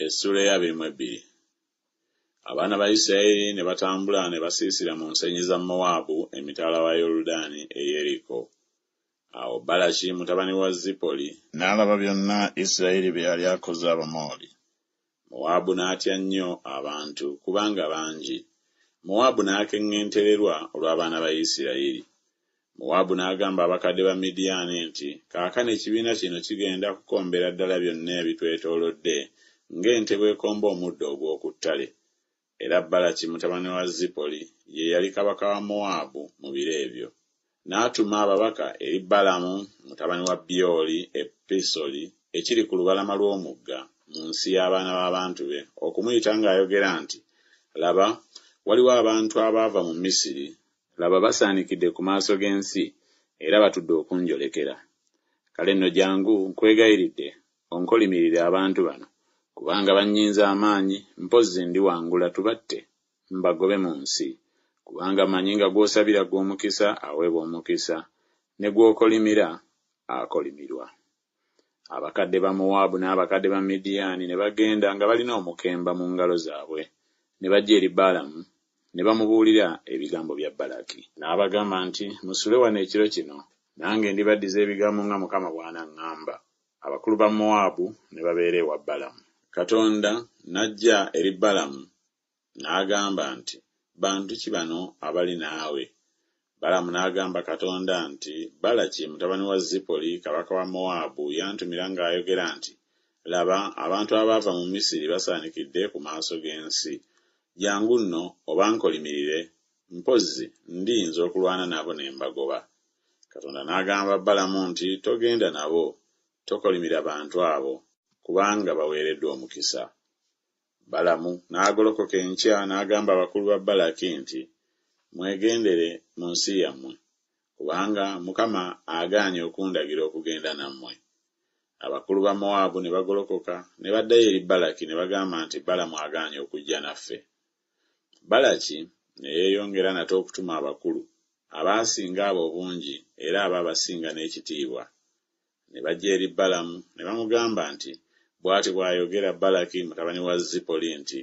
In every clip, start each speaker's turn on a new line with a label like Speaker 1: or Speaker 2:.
Speaker 1: Essula ya 22. Abaana ba Isirayiri ne batambula ne basiisira mu nsenyi za Mowaabu emitala wa Yoludaani e Yeriko. Awo Balaki mutabani wa Zipoli n'alaba byonna Isirayiri bye yali akoze Abamoli. Mowaabu n'atya nnyo abantu kubanga bangi. Mowaabu n'akeŋŋentererwa olw'abaana ba Isirayiri. Mowaabu n'agamba abakadde ba Midiyaani nti, kaakano ekibiina kino kigenda kukombera ddala byonna ebitwetoolodde ng'ente bw'ekomba omuddo ogw'oku ttale. Era Balaki mutabani wa Zipoli ye yali kabaka wa Mowaabu mu biro ebyo. N'atuma ababaka eri Balamu mutabani wa Byoli e Pisoli ekiri ku lubalama lw'omugga mu nsi y'abaana b'abantu be okumuyita ng'ayogera nti, laba, waliwo abantu abaava mu Misiri, laba basaanikidde ku maaso g'ensi era batudde okunjolekera. Kale nno jangu nkwegayiridde onkolimirire abantu bano, kubanga bannyinza amaanyi, mpozzi ndiwangula tubatte mbagobe mu nsi, kubanga manyi nga gw'osabira gw'omukisa aweebwa omukisa, ne gw'okolimira akolimirwa. Abakadde ba Mowaabu n'abakadde ba Midiyaani ne bagenda nga balina omukemba mu ngalo zaabwe, ne bajja eri Balamu ne bamubuulira ebigambo bya Balaki. N'abagamba nti, musule wano ekiro kino, nange ndibaddiza ebigambo nga Mukama bw'anaŋŋamba. Abakulu ba Mowaabu ne babeera ewa Balamu. Katonda n'ajja eri Balamu n'agamba nti, bantu ki bano abali naawe? Balamu n'agamba Katonda nti, Balaki mutabani wa Zipoli kabaka wa Mowaabu yantumira ng'ayogera nti, laba, abantu abaava mu Misiri basaanikidde ku maaso g'ensi. Jangu nno obankolimirire, mpozzi ndiyinza okulwana nabo ne mbagoba. Katonda n'agamba Balamu nti, togenda nabo, tokolimira bantu abo, kubanga baweereddwa omukisa. Balamu n'agolokoka enkya n'agamba abakulu ba Balaki nti, mwegendere mu nsi yammwe, kubanga Mukama agaanye okundagira okugenda nammwe. Abakulu ba Mowaabu ne bagolokoka ne baddayo eri Balaki ne bagamba nti, Balamu agaanye okujja naffe. Balaki ne yeeyongera nate okutuma abakulu abaasinga abo obungi era abaabasinga n'ekitiibwa. Ne bajja eri Balamu ne bamugamba nti, bw'ati bw'ayogera Balaki mutabani wa Zipoli nti,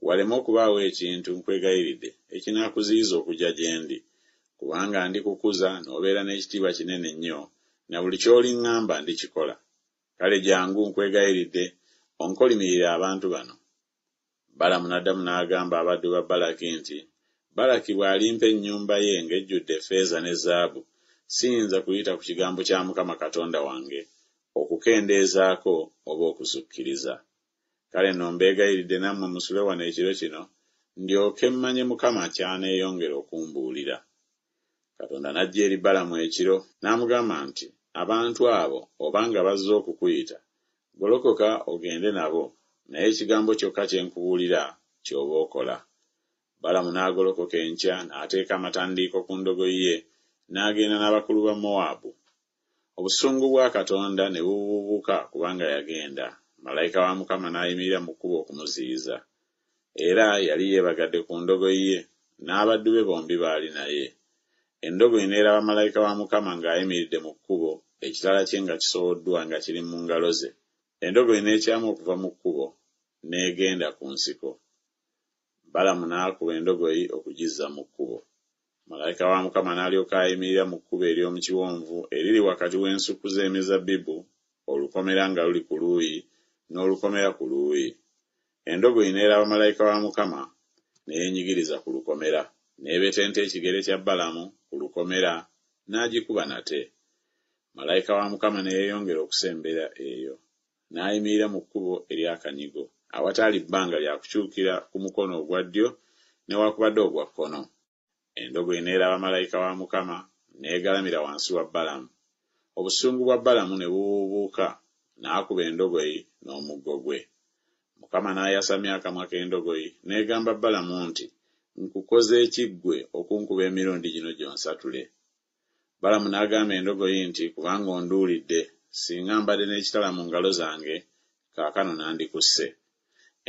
Speaker 1: waleme okubaawo ekintu nkwegayiridde ekinaakuziyiza okujja gye ndi, kubanga ndikukuza n'obeera n'ekitiibwa kinene nnyo, na buli ky'oliŋŋamba ndikikola. Kale jangu nkwegayiridde onkolimirire abantu bano. Balamu n'addamu n'agamba abaddu ba Balaki nti, Balaki bw'alimpa ennyumba ye ng'ejjudde effeeza ne zaabu, siyinza kuyita ku kigambo kya Mukama Katonda wange okukendeezaako oba okusukkiriza. Kale nno mbeegayiridde nammwe musule wano ekiro kino, ndyoke mmanye Mukama ky'aneeyongera okumbuulira. Katonda n'ajja eri Balamu ekiro n'amugamba nti, abantu abo obanga bazze okukuyita, golokoka ogende nabo, naye ekigambo kyokka kye nkubuulira ky'oba okola. Balamu n'agolokoka enkya n'ateeka amatandiiko ku ndogoyi ye n'agenda n'abakulu ba Mowaabu. Obusungu bwa Katonda ne bubuubuuka kubanga yagenda. Malayika wa Mukama n'ayimirira mu kkubo okumuziyiza. Era yali yeebagadde ku ndogoyi ye, n'abaddu be bombi baali naye. Endogoyi n'eraba malayika wa Mukama ng'ayimiridde mu kkubo, ekitala kye nga kisowoddwa nga kiri mu ngalo ze. Endogoyi n'ekyamu okuva mu kkubo n'egenda ku nsiko. Balamu n'akuba endogoyi okugizza mu kkubo. Malayika wa Mukama n'alyoka ayimirira mu kkubo ery'omu kiwonvu eriri wakati w'ensuku z'emizabbibu, olukomera nga luli ku luuyi n'olukomera ku luuyi. Endogoyi n'eraba malayika wa Mukama n'enyigiriza ku lukomera, n'ebetenta ekigere kya Balamu ku lukomera n'agikuba nate. Malayika wa Mukama ne yeeyongera okusembera eyo, n'ayimirira mu kkubo ery'akanyigo, awatali bbanga lya kukyukira ku mukono ogwa ddyo newakubadde ogwa kkono. Endogoyi n'eraba malayika wa Mukama n'egalamira wansi wa Balamu. Obusungu bwa Balamu ne bubuubuuka, n'akuba endogoyi n'omuggo gwe. Mukama n'ayasamya akamwa k'endogoyi n'egamba Balamu nti, nkukoze ki ggwe okunkuba emirundi gino gyonsatule? Balamu n'agamba endogoyi nti, kubanga onduulidde, singa mbadde n'ekitala mu ngalo zange, kaakano nandikusse.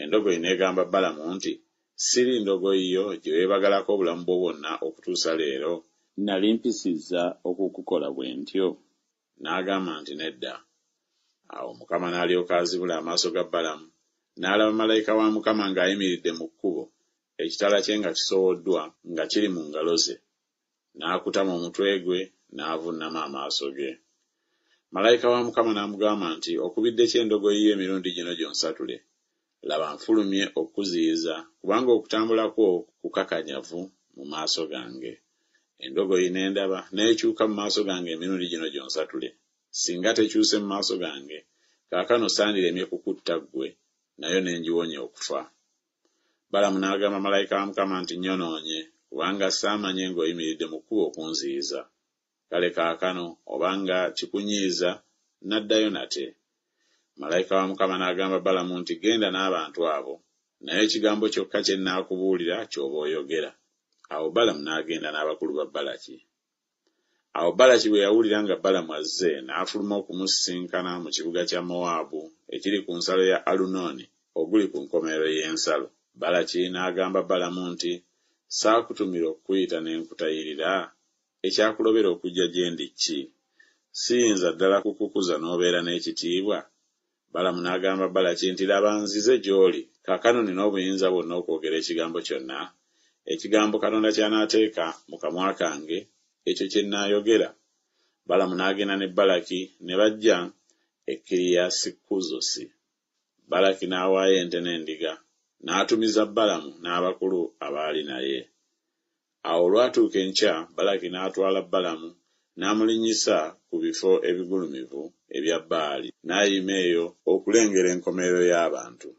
Speaker 1: Endogoyi n'egamba Balamu nti, siri ndogoyi yo gye weebagalako obulamu bwo bwonna okutuusa leero? Nali mpisizza okukukola bwe ntyo? N'agamba nti, nedda. Awo Mukama n'alyoka azibula amaaso ga Balamu, n'alaba malayika wa Mukama ng'ayimiridde mu kkubo, ekitala kye nga kisowoddwa nga kiri mu ngalo ze. N'akutama omutwe gwe n'avunnama amaaso ge. Malayika wa Mukama n'amugamba nti, okubidde ki endogoyi yo emirundi gino gyonsatule? Laba nfulumye okukuziyiza, kubanga okutambula kwo kukakanyavu mu maaso gange. Endogoyi n'endaba n'ekyuka mu maaso gange emirundi gino gyonsatule. Singa tekyuse mu maaso gange, kaakano sandiremye kukutta ggwe, nayo ne ngiwonya okufa. Balamu n'agamba malayika wa Mukama nti, nnyonoonye, kubanga saamanye ng'oyimiridde mu kkubo okunziyiza. Kale kaakano obanga kikunyiiza, n'addayo nate. Malayika wa Mukama n'agamba Balamu nti, genda n'abantu abo, naye ekigambo kyokka kye nnaakubuulira ky'oba oyogera. Awo Balamu n'agenda n'abakulu ba Balaki. Awo Balaki bwe yawulira nga Balamu azze, n'afuluma okumusisinkana mu kibuga kya Mowaabu ekiri ku nsalo ya Alunooni oguli ku nkomerero y'ensalo. Balaki n'agamba Balamu nti, saakutumira okukuyita ne nkutayirira? Ekyakulobera okujja gye ndi ki? Siyinza ddala kukukuza n'obeera n'ekitiibwa? Balamu n'agamba Balaki nti, laba nzize gy'oli, kaakano nina obuyinza bwonna okwogera ekigambo kyonna. Ekigambo Katonda ky'anaateeka mu kamwa kange, ekyo kye nnaayogera. Balamu n'agenda ne Balaki ne bajja e Kiriyasikuzosi. Balaki n'awaayo ente n'endiga, n'atumiza Balamu n'abakulu abaali naye. Awo olwatuuka enkya, Balaki n'atwala Balamu n'amulinnyisa ku bifo ebigulumivu ebya Baali, n'ayima eyo okulengera enkomerero y'abantu.